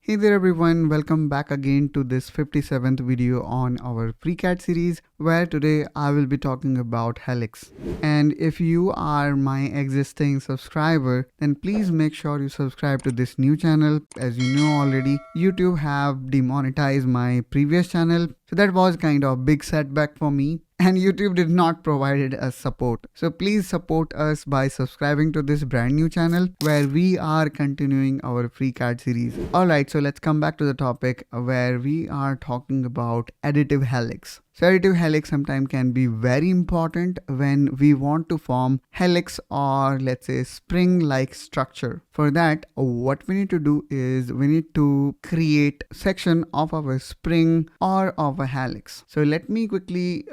Hey there everyone, welcome back again to this 57th video on our FreeCAD series, where today I will be talking about Helix. And if you are my existing subscriber, then please make sure you subscribe to this new channel. As you know already, YouTube have demonetized my previous channel, so that was kind of a big setback for me. And YouTube did not provide us support. So please support us by subscribing to this brand new channel where we are continuing our FreeCAD series. Alright, so let's come back to the topic where we are talking about additive helix. So additive helix sometimes can be very important when we want to form helix or let's say spring-like structure. For that, what we need to do is we need to create section of our spring or of a helix. So let me quickly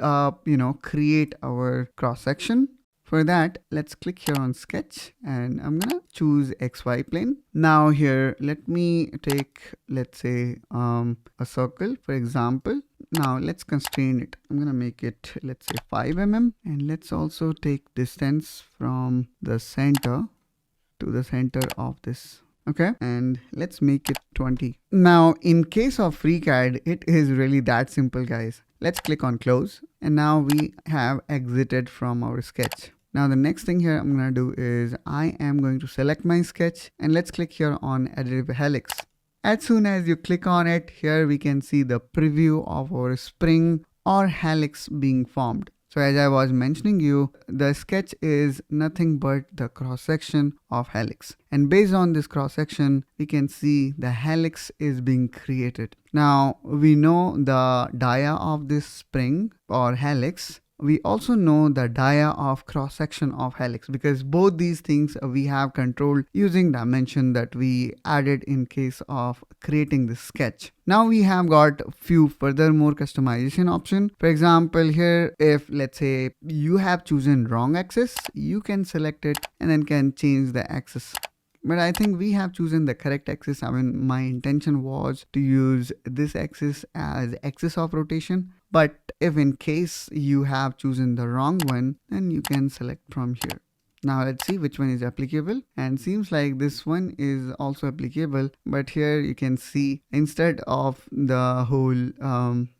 create our cross section. For that, let's click here on sketch and I'm gonna choose XY plane. Now here, let me take, let's say, a circle, for example. Now let's constrain it. I'm gonna make it, let's say 5 mm, and let's also take distance from the center to the center of this. Okay, and let's make it 20. Now in case of FreeCAD, it is really that simple, guys. Let's click on close and now we have exited from our sketch. Now the next thing here I'm gonna do is I am going to select my sketch and let's click here on additive helix. As soon as you click on it, here we can see the preview of our spring or helix being formed. So as I was mentioning you, the sketch is nothing but the cross section of helix. And based on this cross section, we can see the helix is being created. Now we know the dia of this spring or helix. We also know the dia of cross section of helix because both these things we have controlled using dimension that we added in case of creating the sketch. Now we have got few furthermore customization option. For example, here if let's say you have chosen wrong axis, you can select it and then can change the axis. But I think we have chosen the correct axis. I mean, my intention was to use this axis as axis of rotation. But if in case you have chosen the wrong one, then you can select from here. Now let's see which one is applicable, and seems like this one is also applicable, but here you can see instead of the whole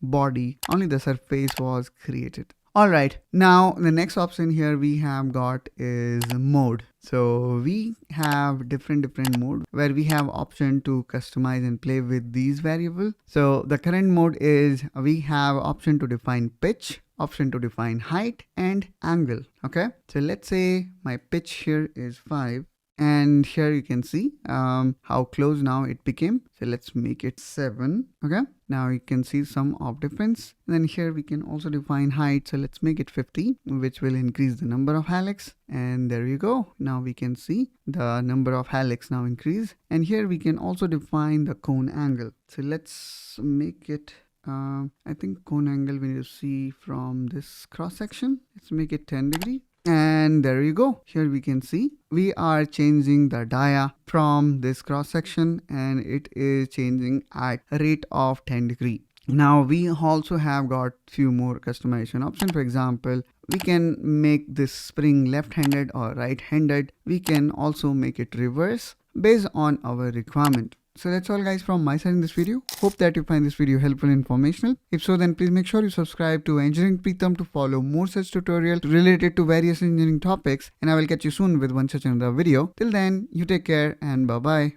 body, only the surface was created. Alright, now the next option here we have got is mode. So we have different mode where we have option to customize and play with these variables. So the current mode is we have option to define pitch, option to define height and angle. Okay, so let's say my pitch here is 5. And here you can see how close now it became. So let's make it 7. Okay, now you can see some of difference. And then here we can also define height. So let's make it 50, which will increase the number of helix. And there you go. Now we can see the number of helix now increase. And here we can also define the cone angle. So let's make it I think cone angle we need to see from this cross section. Let's make it 10 degree. And there you go. Here we can see we are changing the dia from this cross section and it is changing at a rate of 10 degree. Now we also have got few more customization options. For example, we can make this spring left-handed or right-handed. We can also make it reverse based on our requirement. So that's all guys from my side in this video. Hope that you find this video helpful and informational. If so, then please make sure you subscribe to Engineering Pritam to follow more such tutorials related to various engineering topics, and I will catch you soon with one such another video. Till then, you take care and bye bye.